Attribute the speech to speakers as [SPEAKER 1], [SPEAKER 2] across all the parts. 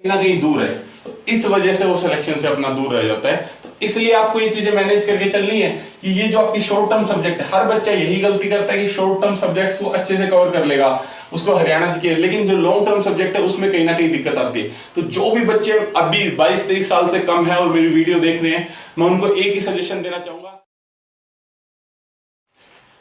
[SPEAKER 1] ना कहीं दूर है, तो इस वजह से वो सिलेक्शन से अपना दूर रह जाता है। तो इसलिए आपको ये चीजें मैनेज करके चलनी है कि ये जो आपकी शॉर्ट टर्म सब्जेक्ट है, हर बच्चा यही गलती करता है कि शॉर्ट टर्म सब्जेक्ट्स को अच्छे से कवर कर लेगा, उसको हरियाणा से, लेकिन जो लॉन्ग टर्म सब्जेक्ट है उसमें कहीं ना कहीं दिक्कत आती है। तो जो भी बच्चे अभी 22-23 साल से कम है और मेरी वीडियो देख रहे हैं, मैं उनको एक ही सजेशन देना चाहूंगा।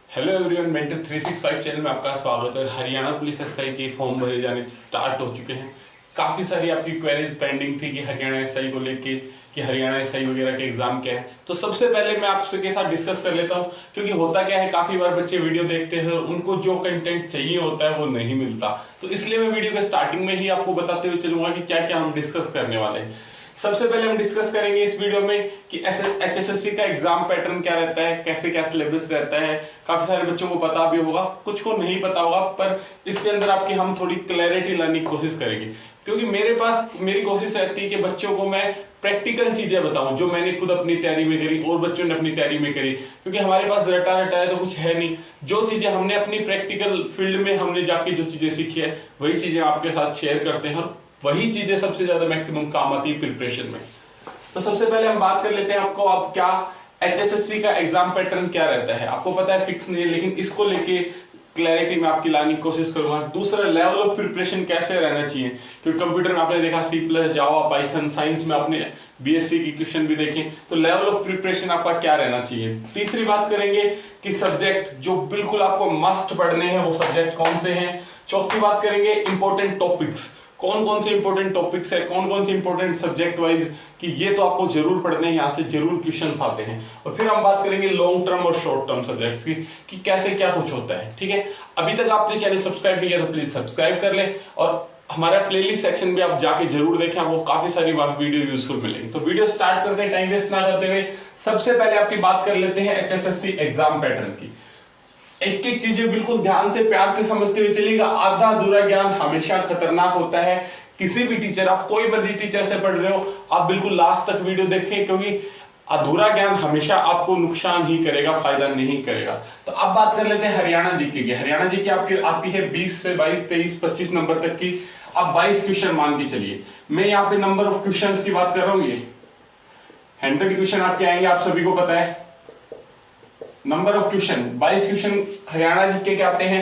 [SPEAKER 1] हेलो एवरीवन, मेंटर 365 चैनल में आपका स्वागत है। हरियाणा पुलिस एसआई के फॉर्म भरे जाने स्टार्ट हो चुके हैं। काफी सारी आपकी क्वेरीज पेंडिंग थी कि हरियाणा एसआई को लेके कि हरियाणा एसआई वगैरह के एग्जाम क्या है। तो सबसे पहले मैं आपसे के साथ डिस्कस कर लेता हूं, क्योंकि होता क्या है, काफी बार बच्चे वीडियो देखते हैं और उनको जो कंटेंट चाहिए होता है वो नहीं मिलता। तो इसलिए मैं वीडियो के स्टार्टिंग में ही आपको बताते हुए चलूंगा कि क्या क्या हम डिस्कस करने वाले हैं। सबसे पहले हम डिस्कस करेंगे इस वीडियो में कि एचएसएससी का एग्जाम पैटर्न क्या रहता है, कैसे क्या सिलेबस रहता है। काफी सारे बच्चों को पता भी होगा, कुछ को नहीं पता होगा, पर इसके अंदर आपकी हम थोड़ी क्लैरिटी लाने की कोशिश करेंगे, क्योंकि मेरी कोशिश रहती है कि बच्चों को मैं प्रैक्टिकल चीजें बताऊं जो मैंने खुद अपनी तैयारी में करी और बच्चों ने अपनी तैयारी में करी। क्योंकि हमारे पास रटा है तो कुछ है नहीं, जो चीजें हमने अपनी प्रैक्टिकल फील्ड में हमने जाके जो चीजें सीखी है वही चीजें आपके साथ शेयर करते हैं, और वही चीजें सबसे ज्यादा मैक्सिमम काम आती है प्रिपरेशन में। तो सबसे पहले हम बात कर लेते हैं आपको अब क्या एचएसएससी का एग्जाम पैटर्न क्या रहता है। आपको पता है फिक्स नहीं है, लेकिन इसको लेके क्लैरिटी में आपकी लाने की कोशिश करूंगा। दूसरा, लेवल ऑफ प्रिपरेशन कैसे रहना चाहिए, क्योंकि कंप्यूटर में आपने देखा C+, जावा, पाइथन, साइंस में आपने बीएससी की क्वेश्चन भी देखे, तो लेवल ऑफ प्रिपरेशन आपका क्या रहना चाहिए। तीसरी बात करेंगे कि सब्जेक्ट जो बिल्कुल आपको मस्ट पढ़ने हैं वो सब्जेक्ट कौन से हैं। चौथी बात करेंगे इंपॉर्टेंट टॉपिक्स, कौन कौन से इंपॉर्टेंट टॉपिक्स है, कौन कौन से इंपॉर्टेंट सब्जेक्ट वाइज कि ये तो आपको जरूर पढ़ने हैं, यहाँ से जरूर क्वेश्चंस आते हैं। और फिर हम बात करेंगे लॉन्ग टर्म और शॉर्ट टर्म सब्जेक्ट्स की कि कैसे क्या कुछ होता है। ठीक है, अभी तक आपने चैनल सब्सक्राइब नहीं किया तो प्लीज सब्सक्राइब कर लें, और हमारा प्लेलिस्ट सेक्शन भी आप जाके जरूर देखें, आपको काफी सारी वीडियो यूजफुल मिलेंगी। तो वीडियो स्टार्ट करते हैं टाइम वेस्ट ना करते हुए। सबसे पहले आपकी बात कर लेते हैं एचएसएससी एग्जाम पैटर्न की। एक एक चीजें बिल्कुल ध्यान से प्यार से समझते हुए चलिएगा। आधा अधूरा ज्ञान हमेशा खतरनाक होता है। किसी भी टीचर, आप कोई मर्जी टीचर से पढ़ रहे हो, आप बिल्कुल लास्ट तक वीडियो देखें, क्योंकि अधूरा ज्ञान हमेशा आपको नुकसान ही करेगा, फायदा नहीं करेगा। तो अब बात कर लेते हैं हरियाणा जीके की। हरियाणा जीके आपकी है 20 से 22, 23, 25 नंबर तक की। अब 22 क्वेश्चन मान के चलिए। मैं यहाँ पे नंबर ऑफ क्वेश्चन की बात कर रहा हूँ। ये 100 क्वेश्चन आपके आएंगे, आप सभी को पता है। Number of question 22 question Haryana GK के आते हैं।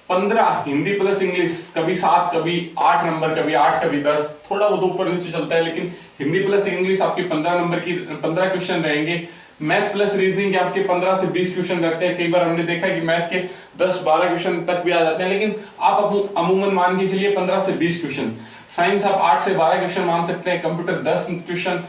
[SPEAKER 1] 15 हिंदी प्लस इंग्लिश, कभी 7, कभी 8 नंबर, कभी 8, कभी 10, थोड़ा बहुत ऊपर नीचे चलता है, लेकिन हिंदी प्लस इंग्लिश आपकी 15 नंबर की 15 क्वेश्चन रहेंगे। मैथ प्लस रीजनिंग के आपके 15 से 20 क्वेश्चन रहते हैं। कई बार हमने देखा है कि मैथ के 10-12 क्वेश्चन तक भी आ जाते हैं, लेकिन आप अमूमन मान के चलिए 15 से 20 क्वेश्चन। साइंस आप 8 से 12 क्वेश्चन मान सकते हैं। कंप्यूटर 10 क्वेश्चन,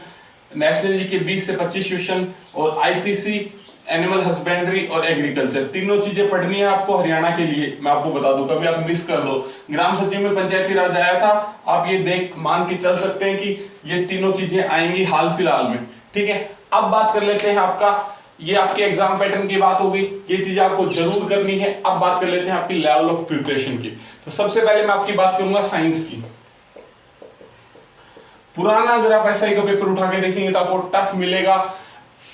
[SPEAKER 1] नेशनल जी के 20 से 25 क्वेश्चन, और आईपीसी, एनिमल हस्बेंड्री और एग्रीकल्चर, तीनों चीजें पढ़नी है आपको हरियाणा के लिए। मैं आपको बता दूं, कभी आप मिस कर दो। ग्राम सचिव में पंचायती राज आया था, आप ये देख मान के चल सकते हैं कि ये तीनों चीजें आएंगी हाल फिलहाल में। ठीक है, अब बात कर लेते हैं आपका, ये आपके एग्जाम पैटर्न की बात हो गई, ये चीजें आपको जरूर करनी है। अब बात कर लेते हैं आपकी लेवल ऑफ प्रिपरेशन की। तो सबसे पहले मैं आपकी बात करूंगा साइंस की। पुराना अगर आप एसआई का पेपर उठा के देखेंगे तो आपको टफ मिलेगा।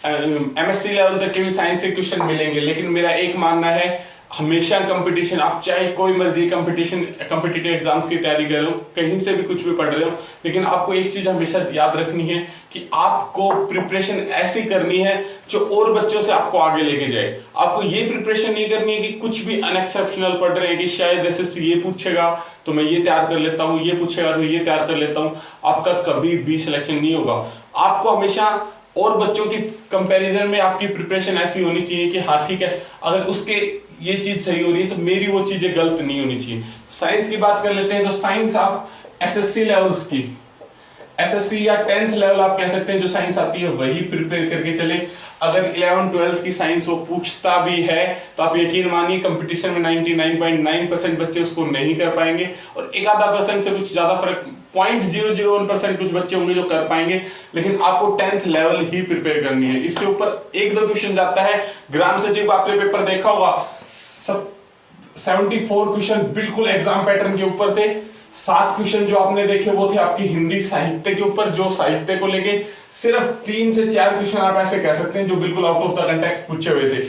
[SPEAKER 1] एमएससी लेवल तक के भी साइंस के क्वेश्चन मिलेंगे, लेकिन मेरा एक मानना है हमेशा कंपटीशन, आप चाहे कोई मर्जी कॉम्पिटिटिव एग्जाम्स की तैयारी कर रहे हो, कहीं से भी कुछ भी पढ़ रहे हो, लेकिन आपको एक चीज हमेशा याद रखनी है कि आपको प्रिपरेशन ऐसी करनी है जो और बच्चों से आपको आगे लेके जाए। आपको ये प्रिपरेशन नहीं करनी है कि कुछ भी अनएक्सेप्शनल पढ़ रहे हैं कि शायद एसएससी ये पूछेगा तो मैं ये तैयार कर लेता हूँ, ये पूछेगा तो ये तैयार कर लेता हूँ। आपका कभी भी सिलेक्शन नहीं होगा। आपको हमेशा और बच्चों की कंपैरिजन में आपकी प्रिपरेशन ऐसी होनी चाहिए कि हाँ ठीक है, अगर उसके ये चीज सही हो रही है तो मेरी वो चीजें गलत नहीं होनी चाहिए। साइंस की बात कर लेते हैं। तो साइंस आप एसएससी लेवल्स की, एसएससी या 10th लेवल आप कह सकते हैं, जो साइंस आती है वही प्रिपेयर करके चले। अगर 11th-12th की साइंस वो पूछता भी है तो आप यकीन मानिए कंपटीशन में 99.9% बच्चे उसको नहीं कर पाएंगे, और एक आधा परसेंट से कुछ ज्यादा फर्क 0.001% कुछ बच्चे होंगे जो कर पाएंगे। लेकिन आपको 10th लेवल ही प्रिपेयर करनी है। इससे ऊपर 1-2 क्वेश्चन जाता है। ग्राम सचिव का आपने पेपर देखा होगा, 74 क्वेश्चन बिल्कुल एग्जाम पैटर्न के ऊपर थे। 7 क्वेश्चन जो आपने देखे वो थे आपकी हिंदी साहित्य के ऊपर, जो साहित्य को लेके सिर्फ 3 से 4 क्वेश्चन आप ऐसे कह सकते हैं जो बिल्कुल आउट ऑफ द कंटेक्स्ट पूछे हुए थे।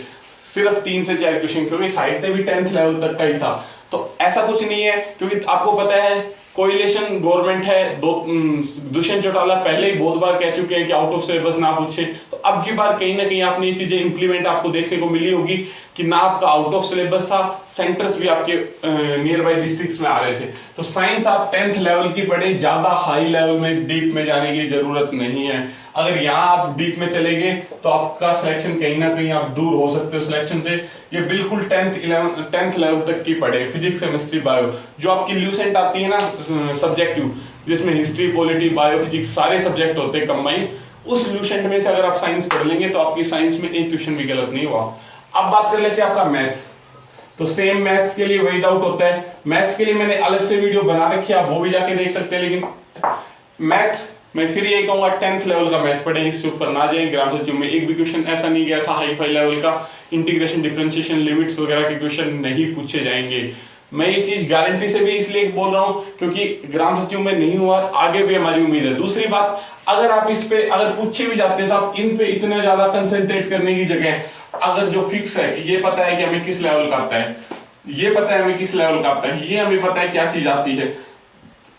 [SPEAKER 1] सिर्फ 3 से 4 क्वेश्चन, क्योंकि साहित्य भी 10th लेवल तक का ही था। तो ऐसा कुछ नहीं है, क्योंकि आपको पता है कोइलेशन गवर्नमेंट है, दुष्यंत चौटाला पहले ही बहुत बार कह चुके हैं कि आउट ऑफ सिलेबस ना पूछे, तो अब की बार कहीं ना कहीं आपने ये चीजें इंप्लीमेंट आपको देखने को मिली होगी कि ना आपका आउट ऑफ सिलेबस था, सेंटर्स भी आपके नियर बाई डिस्ट्रिक्ट्स में आ रहे थे। तो साइंस आप 10th लेवल की पढ़े, ज्यादा हाई लेवल में डीप में जाने की जरूरत नहीं है। अगर यहाँ आप डीप में चले गए तो आपका सिलेक्शन कहीं ना कहीं आप दूर हो सकते हो सिलेक्शन से। ये बिल्कुल 10th लेवल तक की पढ़े, फिजिक्स केमिस्ट्री बायो, जो आपकी ल्यूसेंट आती है ना सब्जेक्टिव, जिसमें हिस्ट्री पॉलिटी बायो फिजिक्स सारे सब्जेक्ट होते हैं कंबाइन, उस ल्यूसेंट में से अगर आप साइंस पढ़ लेंगे तो आपकी साइंस में एक क्वेश्चन भी गलत नहीं हुआ। अब बात कर लेते हैं आपका मैथ। तो सेम मैथ्स के लिए वही डाउट होता है, मैथ्स के लिए मैंने अलग से वीडियो बना रखी है, आप वो भी जाके देख सकते हैं। लेकिन मैथ मैं फिर यही कहूंगा 10th लेवल का मैथ पढ़ें, इससे ऊपर ना जाए। ग्राम सचिव में एक भी क्वेश्चन ऐसा नहीं गया था हाई फाई लेवल का, इंटीग्रेशन डिफरेंशिएशन लिमिट्स वगैरह के क्वेश्चन नहीं पूछे जाएंगे। मैं ये चीज गारंटी से भी इसलिए बोल रहा हूं क्योंकि ग्राम सचिव में नहीं हुआ, आगे भी हमारी उम्मीद है। दूसरी बात, अगर आप इस पे अगर पूछे भी जाते हैं तो आप इन पे इतना ज्यादा कंसंट्रेट करने की जगह अगर जो फिक्स है कि ये पता है कि हमें किस लेवल का आता है, ये पता है हमें किस लेवल का आता है, ये हमें पता है क्या चीज आती है,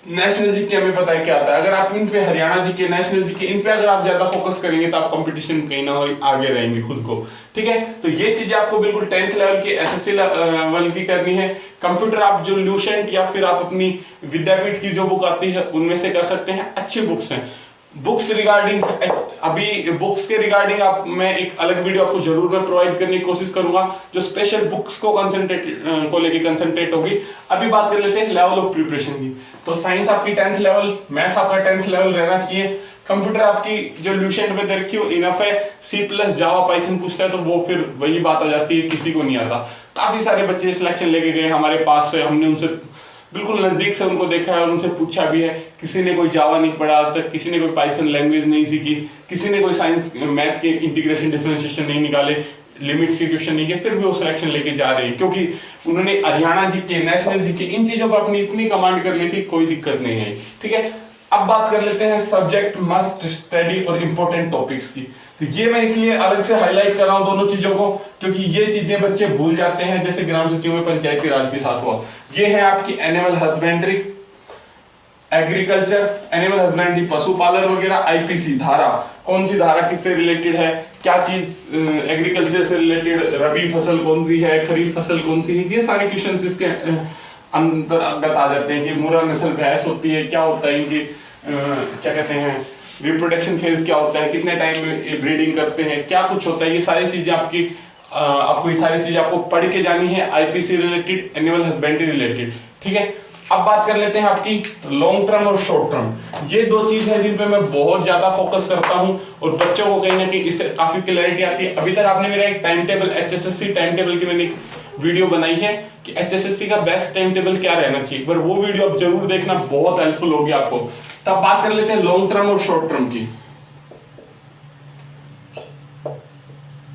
[SPEAKER 1] नेशनल जीके हमें पता है क्या आता है, अगर आप इन पे हरियाणा जीके नेशनल जीके इन पे अगर आप ज्यादा फोकस करेंगे तो आप कंपटीशन कहीं ना आगे रहेंगे खुद को। ठीक है, तो ये चीजें आपको बिल्कुल 10th लेवल की एसएससी लेवल की करनी है। कंप्यूटर आप जो ल्यूसेंट या फिर आप अपनी विद्यापीठ की जो बुक आती है उनमें से कर सकते हैं, अच्छी बुक्स हैं। बुक्स रिगार्डिंग अभी बुक्स के रिगार्डिंग आप मैं एक अलग वीडियो आपको जरूर मैं प्रोवाइड करने की कोशिश करूंगा जो स्पेशल बुक्स को लेके कंसंट्रेट होगी। अभी बात कर लेते हैं लेवल ऑफ प्रिपरेशन की। तो साइंस आपकी 10th लेवल, मैथ आपका 10th लेवल रहना चाहिए। कंप्यूटर आपकी जो ल्यूसेंट में दे रखी हो इनफ है, सी प्लस जावा पाइथन पूछता है तो वो फिर वही बात आ जाती है, किसी को नहीं आता। काफी सारे बच्चे सिलेक्शन लेके गए हमारे पास से, हमने उनसे बिल्कुल नजदीक से उनको देखा है और उनसे पूछा भी है। किसी ने कोई जावा नहीं पढ़ा आज तक, किसी ने कोई पाइथन लैंग्वेज नहीं सीखी, किसी ने कोई साइंस मैथ के इंटीग्रेशन डिफरेंशिएशन नहीं निकाले, लिमिट्स के क्वेश्चन नहीं किए, फिर भी वो सिलेक्शन लेके जा रहे हैं क्योंकि उन्होंने हरियाणा जीके नेशनल जीके इन चीजों पर अपनी इतनी कमांड कर ली थी, कोई दिक्कत नहीं है। ठीक है, अब बात कर लेते हैं सब्जेक्ट मस्ट स्टडी और इंपॉर्टेंट टॉपिक्स की। तो ये मैं इसलिए अलग से हाईलाइट कर रहा हूं दोनों चीजों को क्योंकि ये चीजें बच्चे भूल जाते हैं, जैसे ग्राम सचिव में पंचायती राज के साथ हुआ। ये है आपकी animal husbandry, agriculture, animal husbandry पशुपालन वगैरह, आईपीसी धारा, कौन सी धारा किससे रिलेटेड है, क्या चीज एग्रीकल्चर से रिलेटेड, रबी फसल कौन सी है, खरीफ फसल कौन सी है, ये सारे क्वेश्चन इसके अंतर्गत आ जाते हैं कि मुर्रा नस्ल भैंस होती है, क्या होता है इनकी क्या कहते हैं रिप्रोडक्शन फेज क्या होता है, कितने टाइम में ब्रीडिंग करते हैं, क्या कुछ होता है, ये सारी चीजें आपको ये सारी चीजें आपको पढ़ के जानी है, IPC related, animal husbandry related. ठीक है, अब बात कर लेते हैं आपकी लॉन्ग टर्म और शॉर्ट टर्म। ये दो चीज है जिन पे मैं बहुत ज्यादा फोकस करता हूं और बच्चों को कहीं ना कहीं इससे काफी क्लैरिटी आती है। अभी तक आपने मेरा एक time table HSSC time table की मैंने एक वीडियो बनाई है कि एचएसएससी का बेस्ट टाइम टेबल क्या रहना चाहिए, पर वो वीडियो आप जरूर देखना, बहुत हेल्पफुल होगी आपको। तब बात कर लेते हैं लॉन्ग टर्म और शॉर्ट टर्म की।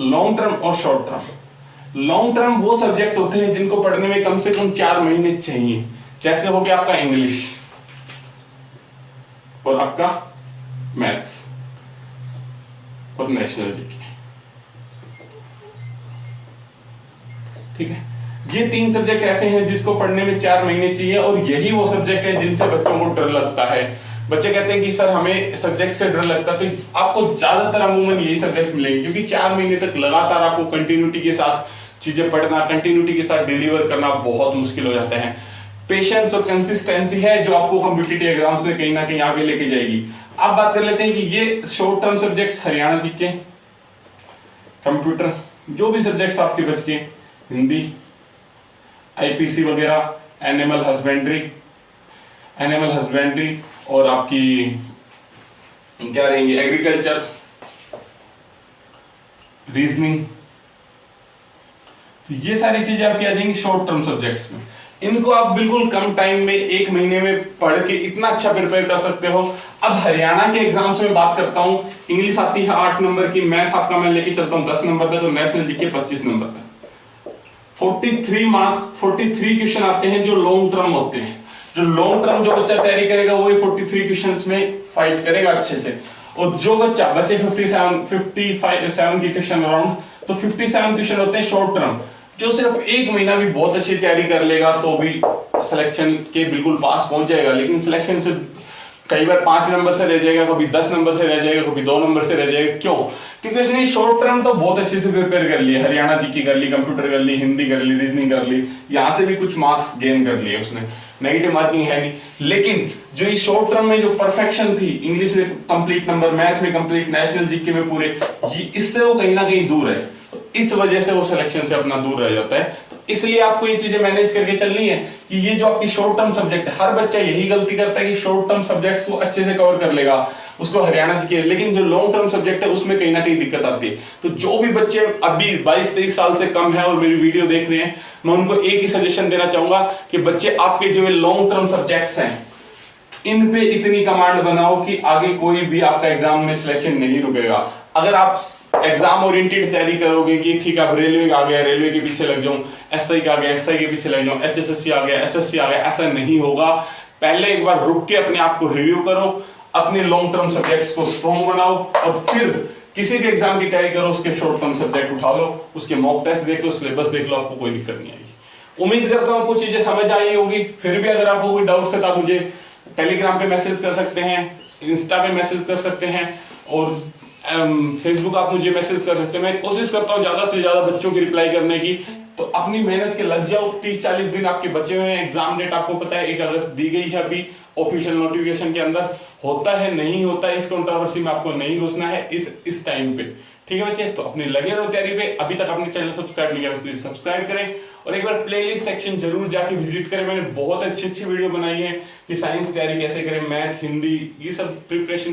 [SPEAKER 1] लॉन्ग टर्म और शॉर्ट टर्म, लॉन्ग टर्म वो सब्जेक्ट होते हैं जिनको पढ़ने में कम से कम 4 महीने चाहिए, जैसे हो गया आपका इंग्लिश और आपका मैथ्स और नेशनल जीके। ठीक है, ये 3 सब्जेक्ट ऐसे हैं जिसको पढ़ने में 4 महीने चाहिए और यही वो सब्जेक्ट है जिनसे बच्चों को डर लगता है। बच्चे कहते हैं कि सर हमें सब्जेक्ट से डर लगता है, तो आपको ज्यादातर अमूमन यही सब्जेक्ट मिलेंगे क्योंकि 4 महीने तक लगातार आपको कंटिन्यूटी के साथ चीजें पढ़ना, कंटिन्यूटी के साथ डिलीवर करना बहुत मुश्किल हो जाता है। पेशेंस और कंसिस्टेंसी है जो आपको कॉम्पिटिटिव एग्जाम्स में कहीं ना कहीं आगे लेके जाएगी। अब बात कर लेते हैं कि ये short term subjects Haryana GK, computer, जो भी सब्जेक्ट्स आपके बच के, हिंदी, आईपीसी वगैरह, एनिमल हस्बेंड्री और आपकी क्या रहेंगी एग्रीकल्चर, रीजनिंग, तो ये सारी चीजें आपकी आ जाएंगी शॉर्ट टर्म सब्जेक्ट्स में। इनको आप बिल्कुल कम टाइम में 1 महीने में पढ़ के इतना अच्छा प्रिपेयर कर सकते हो। अब हरियाणा के एग्जाम्स में बात करता हूं, इंग्लिश आती है 8 नंबर की, मैथ आपका मैं लेके चलता हूं 10 नंबर तक और नेशनल जीके 25 नंबर तक। 43 मार्क्स 43 क्वेश्चन आते हैं जो लॉन्ग टर्म होते हैं। जो लॉन्ग टर्म जो बच्चा तैयारी करेगा वो 43 क्वेश्चंस में फाइट करेगा अच्छे से, और जो बच्चा बचे 57 के क्वेश्चन अराउंड, तो 57 क्वेश्चन होते हैं शॉर्ट टर्म। जो सिर्फ 1 महीना भी बहुत अच्छी तैयारी कर लेगा तो भी सिलेक्शन के बिल्कुल पास पहुंच जाएगा, लेकिन सिलेक्शन से कई बार 5 नंबर से रह जाएगा, कभी 10 नंबर से रह जाएगा, कभी 2 नंबर से रह जाएगा। क्यों? क्योंकि उसने शॉर्ट टर्म तो बहुत अच्छे से प्रिपेयर कर लिया, हरियाणा जीके कर ली, कंप्यूटर कर ली, हिंदी कर ली, रीजनिंग कर ली, यहाँ से भी कुछ मार्क्स गेन कर लिए उसने, नेगेटिव मार्किंग है नहीं। लेकिन जो ये शॉर्ट टर्म में जो परफेक्शन थी, इंग्लिश में कंप्लीट नंबर, मैथ में कंप्लीट, नेशनल जीके में पूरे, इससे वो कहीं ना कहीं दूर है, तो इस वजह से वो सिलेक्शन से अपना दूर रह जाता है। इसलिए आपको ये चीजें मैनेज करके चलनी है कि ये जो आपकी शॉर्ट टर्म सब्जेक्ट है, हर बच्चा यही गलती करता है कि शॉर्ट टर्म सब्जेक्ट्स को अच्छे से कवर कर लेगा, उसको हरियाणा से, लेकिन जो लॉन्ग टर्म सब्जेक्ट है उसमें कहीं ना कहीं दिक्कत आती है। तो जो भी बच्चे अभी 22-23 साल से कम है और मेरी वीडियो देख रहे हैं, मैं उनको एक ही सजेशन देना चाहूंगा कि बच्चे आपके जो लॉन्ग टर्म सब्जेक्ट्स हैं इन पे इतनी कमांड बनाओ कि आगे कोई भी आपका एग्जाम में सिलेक्शन नहीं रुकेगा। अगर आप एग्जाम ओरिएंटेड तैयारी करोगे कि ठीक है अब रेलवे आ गया, रेलवे के पीछे लग जाऊं, एसआई का आ गया, एसआई के पीछे लग जाऊं, एचएसएससी आ गया, एसएससी आ गया, ऐसा नहीं होगा। पहले एक बार रुक के अपने आप को रिव्यू करो, अपने लॉन्ग टर्म सब्जेक्ट्स को स्ट्रॉन्ग बनाओ और फिर किसी भी एग्जाम की तैयारी करो, उसके शॉर्ट टर्म सब्जेक्ट उठा लो, उसके मॉक टेस्ट देख लो, सिलेबस देख लो, आपको कोई दिक्कत नहीं आएगी। उम्मीद करता हूं कुछ चीजें समझ आई होगी। फिर भी अगर आपको कोई डाउट है तो आप मुझे टेलीग्राम पे मैसेज कर सकते हैं, इंस्टा पे मैसेज कर सकते हैं और फेसबुक आप मुझे मैसेज कर सकते हैं। मैं कोशिश करता हूँ ज्यादा से ज्यादा बच्चों की रिप्लाई करने की। तो अपनी मेहनत के लग जाओ, 30-40 दिन आपके बचे हुए हैं। एग्जाम डेट आपको पता है 1 अगस्त दी गई है, अभी ऑफिशियल नोटिफिकेशन के अंदर होता है नहीं होता है, इस कंट्रोवर्सी में आपको नहीं घुसना है इस टाइम पे, ठीक है बच्चे। तो अपने लगे रहो तैयारी पे। अभी तक अपने चैनल सब्सक्राइब नहीं किया तो प्लीज सब्सक्राइब करें और एक बार प्लेलिस्ट सेक्शन जरूर जाके विजिट करें। मैंने बहुत अच्छी वीडियो बनाई है कि साइंस तैयारी कैसे करें, मैथ, हिंदी, ये सब प्रिपरेशन